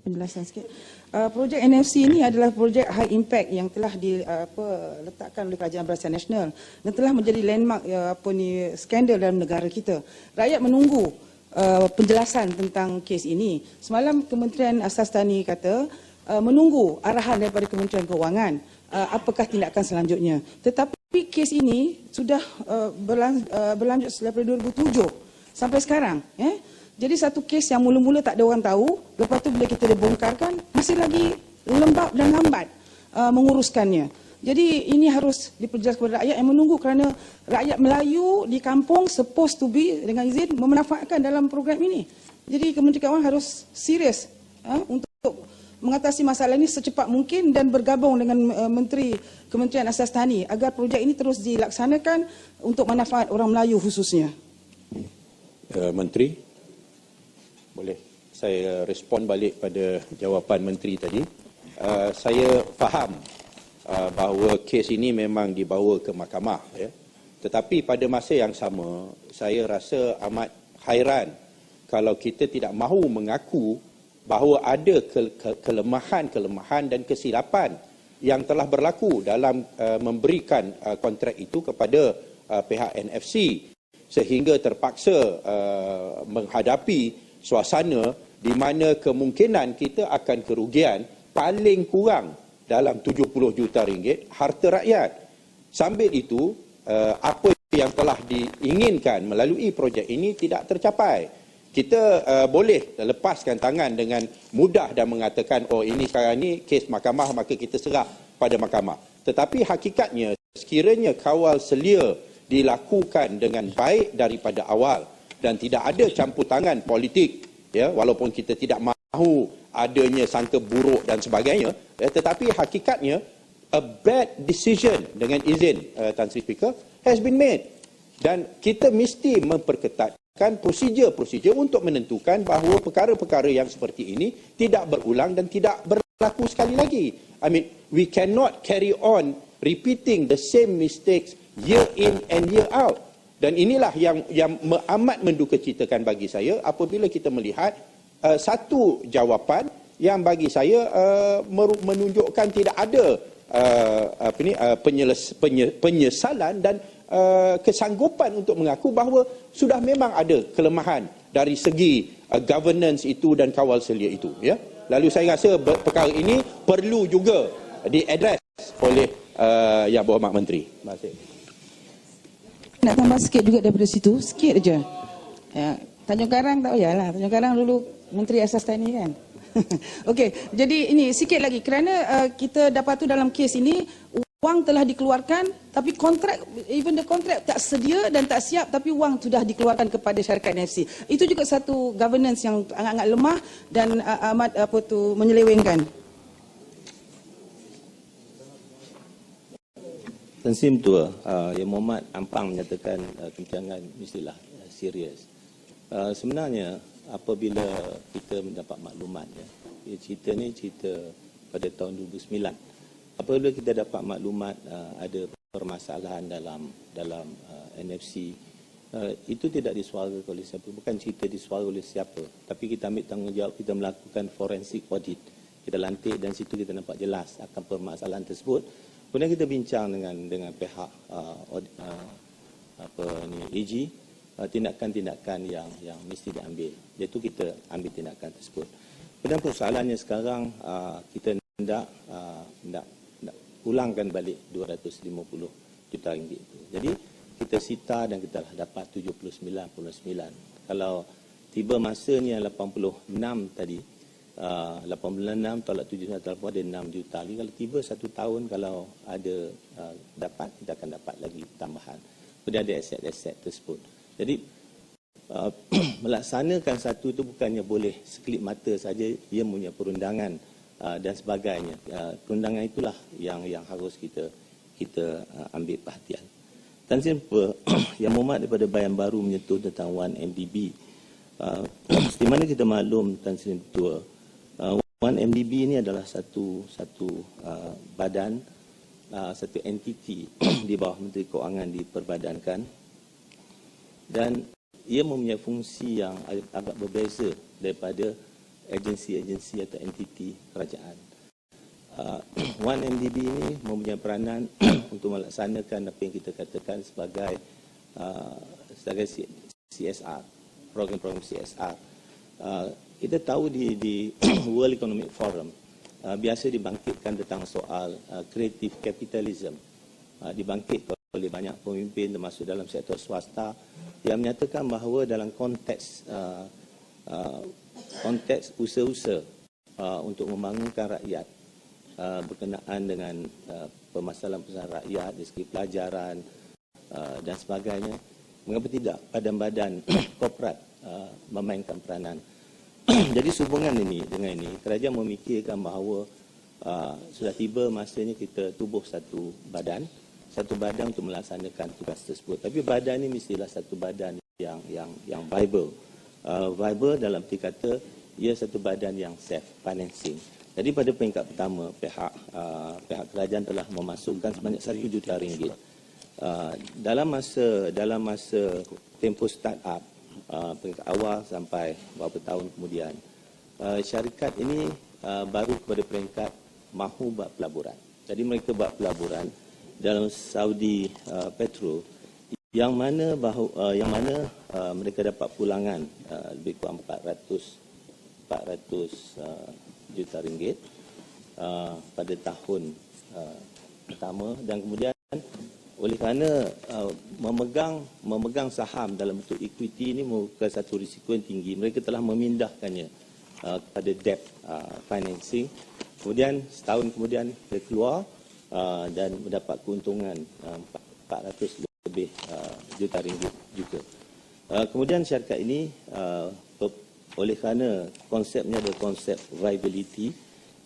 penjelasan sikit. Projek NFC ini adalah projek high impact yang telah diletakkan oleh Kerajaan Barisan Nasional dan telah menjadi landmark skandal dalam negara kita. Rakyat menunggu penjelasan tentang kes ini. Semalam Kementerian Asas Tani kata menunggu arahan daripada Kementerian Keuangan apakah tindakan selanjutnya. Tetapi kes ini sudah berlanjut daripada 2007 sampai sekarang. Jadi satu kes yang mula-mula tak ada orang tahu, lepas tu bila kita dibongkarkan, masih lagi lembab dan lambat menguruskannya. Jadi ini harus diperjelas kepada rakyat yang menunggu kerana rakyat Melayu di kampung supposed to be dengan izin memanfaatkan dalam program ini. Jadi Kementerian Keuangan harus serius untuk mengatasi masalah ini secepat mungkin dan bergabung dengan Menteri Kementerian Asas Tani agar projek ini terus dilaksanakan untuk manfaat orang Melayu khususnya. Menteri, boleh saya respon balik pada jawapan Menteri tadi. Saya faham bahawa kes ini memang dibawa ke mahkamah, ya. Tetapi pada masa yang sama, saya rasa amat hairan kalau kita tidak mahu mengaku bahawa ada kelemahan dan kesilapan yang telah berlaku dalam memberikan kontrak itu kepada pihak NFC sehingga terpaksa menghadapi suasana di mana kemungkinan kita akan kerugian paling kurang dalam 70 juta ringgit harta rakyat. Sambil itu, apa yang telah diinginkan melalui projek ini tidak tercapai. Kita boleh lepaskan tangan dengan mudah dan mengatakan, oh ini sekarang ini kes mahkamah, maka kita serah pada mahkamah. Tetapi hakikatnya, sekiranya kawal selia dilakukan dengan baik daripada awal dan tidak ada campur tangan politik, ya, walaupun kita tidak mahu adanya sangka buruk dan sebagainya, ya, tetapi hakikatnya a bad decision dengan izin Tan Sri Speaker has been made dan kita mesti memperketatkan prosedur-prosedur untuk menentukan bahawa perkara-perkara yang seperti ini tidak berulang dan tidak berlaku sekali lagi. I mean, we cannot carry on repeating the same mistakes year in and year out. Dan inilah yang amat mendukacitakan bagi saya apabila kita melihat satu jawapan yang bagi saya menunjukkan tidak ada penyesalan dan kesanggupan untuk mengaku bahawa sudah memang ada kelemahan dari segi governance itu dan kawal selia itu, ya. Lalu saya rasa perkara ini perlu juga diadres oleh Yang Berhormat Menteri. Terima kasih. Nak tambah sikit juga daripada situ, sikit aja. Ya, Tanjung Karang tak payahlah. Tanjung Karang dulu Menteri Asas Tani kan. Okey, jadi ini sikit lagi kerana kita dapat tu dalam kes ini wang telah dikeluarkan tapi kontrak, even the kontrak tak sedia dan tak siap tapi wang sudah dikeluarkan kepada syarikat NFC. Itu juga satu governance yang agak-agak lemah dan amat menyelewengkan. Tan Sri Tua, Yang Mohd Ampang menyatakan kebincangan mestilah serius. Sebenarnya apabila kita mendapat maklumat, ya, cerita ni cerita pada tahun 2009. Apabila kita dapat maklumat ada permasalahan dalam NFC, itu tidak disuarakan oleh siapa, bukan cerita disuarakan oleh siapa, tapi kita ambil tanggungjawab, kita melakukan forensic audit, kita lantik dan situ kita nampak jelas akan permasalahan tersebut. Kemudian kita bincang dengan pihak AG, tindakan-tindakan yang mesti diambil. Iaitu kita ambil tindakan tersebut. Kemudian persoalannya sekarang kita hendak ulangkan balik 250 juta ringgit itu. Jadi kita sita dan kita dapat 79.9. Kalau tiba masanya 86 tadi, 86 tolak 79 telepon ada 6 juta lagi. Kalau tiba 1 tahun, kalau ada dapat, kita akan dapat lagi tambahan. Kemudian ada aset-aset tersebut. Jadi melaksanakan satu itu bukannya boleh sekelip mata saja, ia punya perundangan dan sebagainya. Perundangan itulah yang harus kita ambil perhatian. Tan Sri Yang Mohd daripada Bayan Baru menyentuh tentang 1MDB. Di mana kita maklum Tan Sri Tua, 1MDB ini adalah satu badan, satu entiti di bawah Menteri Keuangan diperbadankan dan ia mempunyai fungsi yang agak berbeza daripada agensi-agensi atau entiti kerajaan. 1MDB ini mempunyai peranan untuk melaksanakan apa yang kita katakan sebagai CSR, program-program CSR. Kita tahu di World Economic Forum biasa dibangkitkan tentang soal creative capitalism, dibangkit oleh banyak pemimpin termasuk dalam sektor swasta yang menyatakan bahawa dalam konteks usaha-usaha untuk membangunkan rakyat berkenaan dengan permasalahan-permasalahan rakyat dari segi pelajaran dan sebagainya, mengapa tidak badan-badan korporat memainkan peranan. Jadi sehubungan ini dengan ini, kerajaan memikirkan bahawa sudah tiba masanya kita tubuh satu badan untuk melaksanakan tugas tersebut. Tapi badan ini mestilah satu badan yang viable. Viable dalam arti kata ia satu badan yang self-financing. Jadi pada peringkat pertama, pihak kerajaan telah memasukkan sebanyak RM1 juta. Dalam masa tempoh start-up, peringkat awal sampai beberapa tahun kemudian, syarikat ini baru kepada peringkat mahu buat pelaburan. Jadi mereka buat pelaburan dalam Saudi Petro yang mana mereka dapat pulangan lebih kurang 400 juta ringgit pada tahun pertama, dan kemudian oleh kerana memegang saham dalam bentuk equity ini merupakan satu risiko yang tinggi, mereka telah memindahkannya kepada debt financing. Kemudian setahun kemudian dia keluar dan mendapat keuntungan 400 lebih juta ringgit juga. Kemudian syarikat ini oleh kerana konsepnya adalah konsep viability,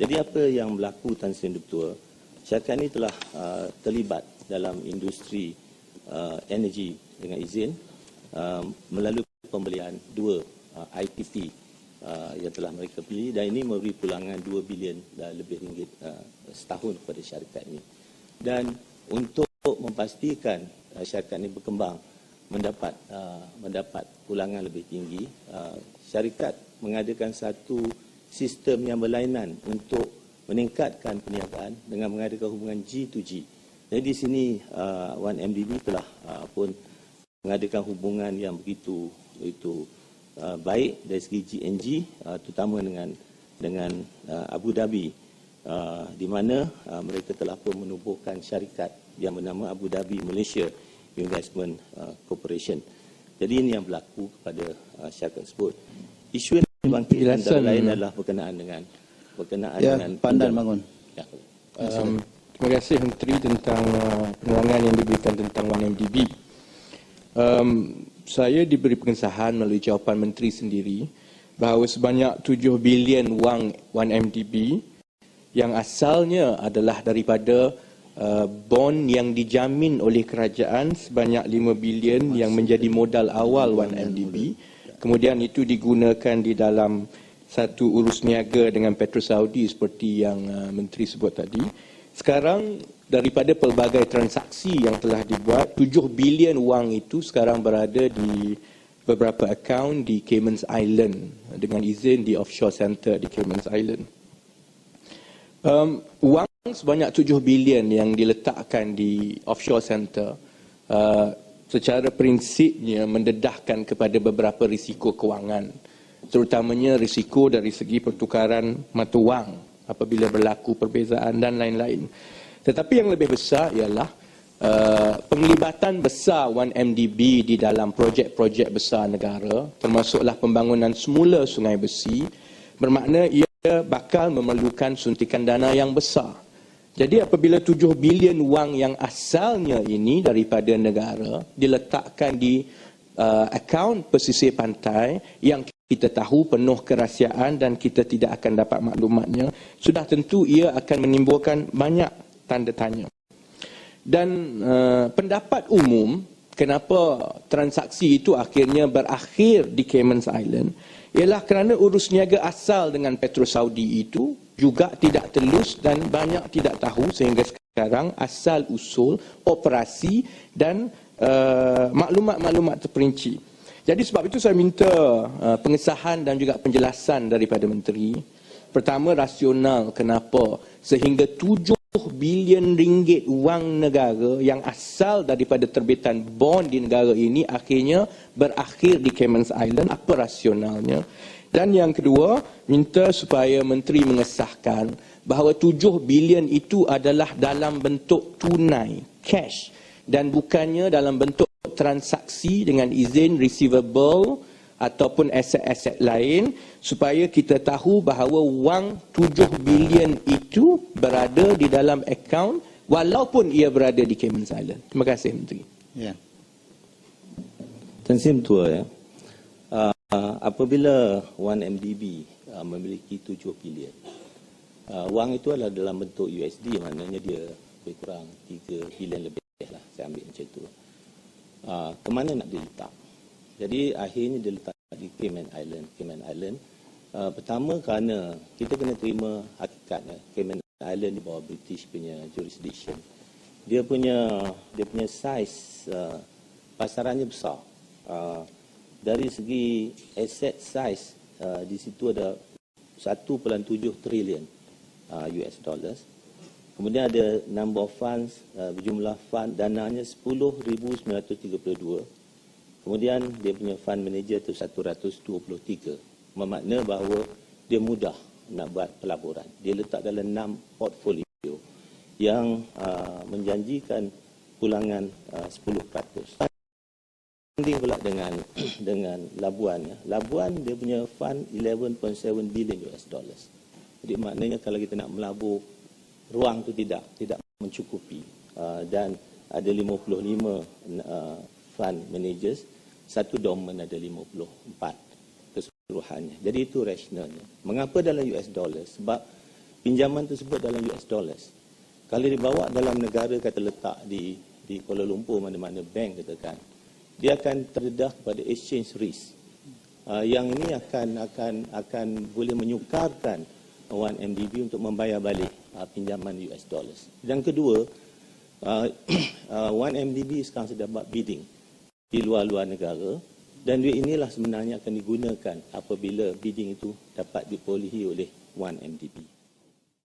jadi apa yang berlaku Tan Sri Ketua, syarikat ini telah terlibat dalam industri energi dengan izin melalui pembelian 2 IPP yang telah mereka beli, dan ini memberi pulangan 2 bilion lebih ringgit setahun kepada syarikat ini. Dan untuk memastikan syarikat ini berkembang mendapat pulangan lebih tinggi, syarikat mengadakan satu sistem yang berlainan untuk meningkatkan perniagaan dengan mengadakan hubungan G2G. Jadi di sini 1MDB telah pun mengadakan hubungan yang begitu baik dari segi GNG, terutama dengan Abu Dhabi, di mana mereka telah pun menubuhkan syarikat yang bernama Abu Dhabi Malaysia Investment Corporation. Jadi ini yang berlaku kepada syarikat tersebut. Isu yang dibangkitkan antara lain adalah berkenaan dengan Pandan Bangun. Ya. Terima kasih Menteri tentang penerangan yang diberikan tentang 1MDB. Saya diberi pengesahan melalui jawapan Menteri sendiri bahawa sebanyak 7 bilion wang 1MDB yang asalnya adalah daripada bond yang dijamin oleh kerajaan sebanyak 5 bilion yang menjadi modal awal 1MDB. Kemudian itu digunakan di dalam satu urus niaga dengan Petro Saudi seperti yang Menteri sebut tadi. Sekarang daripada pelbagai transaksi yang telah dibuat, 7 bilion wang itu sekarang berada di beberapa akaun di Cayman Island dengan izin di offshore center di Cayman Island. Wang sebanyak 7 bilion yang diletakkan di offshore center secara prinsipnya mendedahkan kepada beberapa risiko kewangan, terutamanya risiko dari segi pertukaran mata wang apabila berlaku perbezaan dan lain-lain. Tetapi yang lebih besar ialah penglibatan besar 1MDB di dalam projek-projek besar negara, termasuklah pembangunan semula Sungai Besi, bermakna ia bakal memerlukan suntikan dana yang besar. Jadi apabila 7 bilion wang yang asalnya ini daripada negara diletakkan di akaun pesisir pantai yang kita tahu penuh kerahsiaan dan kita tidak akan dapat maklumatnya, sudah tentu ia akan menimbulkan banyak tanda tanya. Dan pendapat umum kenapa transaksi itu akhirnya berakhir di Cayman Island ialah kerana urus niaga asal dengan Petro Saudi itu juga tidak telus dan banyak tidak tahu sehingga sekarang asal usul operasi dan maklumat-maklumat terperinci. Jadi sebab itu saya minta pengesahan dan juga penjelasan daripada Menteri. Pertama, rasional kenapa sehingga 7 bilion ringgit wang negara yang asal daripada terbitan bond di negara ini akhirnya berakhir di Cayman Island. Apa rasionalnya? Dan yang kedua, minta supaya Menteri mengesahkan bahawa 7 bilion itu adalah dalam bentuk tunai, cash, dan bukannya dalam bentuk transaksi dengan izin receivable ataupun aset-aset lain, supaya kita tahu bahawa wang 7 bilion itu berada di dalam akaun walaupun ia berada di Cayman Island. Terima kasih, Menteri. Ya. Tan Sri Ketua, ya. Apabila 1MDB memiliki 7 bilion, wang itu adalah dalam bentuk USD, maknanya dia lebih kurang 3 bilion lebih lah, saya ambil macam itu. Ke mana nak diletak? Jadi akhirnya diletak di Cayman Island. Pertama kerana kita kena terima hakikatnya Cayman Island di bawah British punya jurisdiction. Dia punya saiz pasarannya besar. Dari segi asset size di situ ada 1.7 trilion US dollars. Kemudian ada number of funds, berjumlah fund dananya 10,932. Kemudian dia punya fund manager tu 123. Bermakna bahawa dia mudah nak buat pelaburan. Dia letak dalam 6 portfolio yang menjanjikan pulangan 10%. Banding pula dengan Labuan. Labuan dia punya fund 11.7 billion US dollars. Jadi maknanya kalau kita nak melabur, ruang tu tidak mencukupi. Dan ada 55 fund managers, satu dormant ada 54 keseluruhannya. Jadi itu rasionalnya. Mengapa dalam US dollars? Sebab pinjaman tersebut dalam US dollars. Kalau dibawa dalam negara kata letak di Kuala Lumpur, mana-mana bank katakan, dia akan terdedah kepada exchange risk. Yang ini akan boleh menyukarkan 1MDB untuk membayar balik pinjaman US dollars. Yang kedua, 1MDB sekarang sedang buat bidding di luar-luar negara, dan duit inilah sebenarnya akan digunakan apabila bidding itu dapat diperolehi oleh 1MDB.